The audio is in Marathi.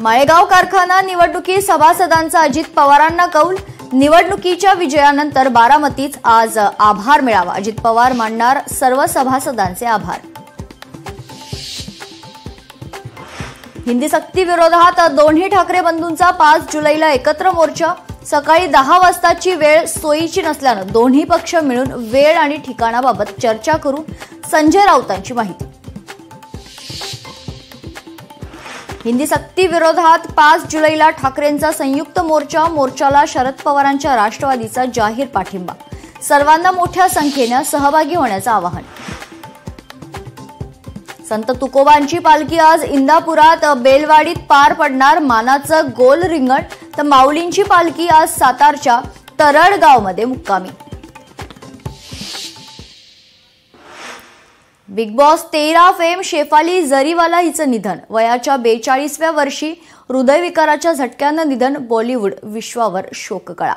माळेगाव कारखाना निवडणुकी सभासदांचा अजित पवारांना कौल। निवडणुकीच्या विजयानंतर बारामतीत आज आभार मेळावा। अजित पवार मानणार सर्व सभासदांचे आभार। हिंदी सक्ती विरोधात दोन्ही ठाकरे बंधूंचा 5 जुलैला एकत्र मोर्चा। सकाळी 10 वाजताची वेळ सोयीची नसल्याने दोन्ही पक्ष मिळून वेळ आणि ठिकाणाबाबत चर्चा करू। संजय राऊतांची माहिती। हिंदी सक्ती विरोधात 5 जुलैला ठाकरेंचा संयुक्त मोर्चाला शरद पवारांच्या राष्ट्रवादीचा जाहीर पाठिंबा। सर्वांना मोठ्या संख्येने सहभागी होण्याचं आवाहन। संत तुकोबांची पालखी आज इंदापुरात बेलवाडीत पार पडणार। मानाचं गोल रिंगण। तर माऊलींची पालखी आज सातारच्या तरळगावमध्ये मुक्कामी। Bigg Boss 13 fame Shefali Jariwala हिचं निधन। वयाच्या 42व्या वर्षी हृदयविकाराच्या झटक्यानं निधन। बॉलिवूड विश्वावर शोककळा।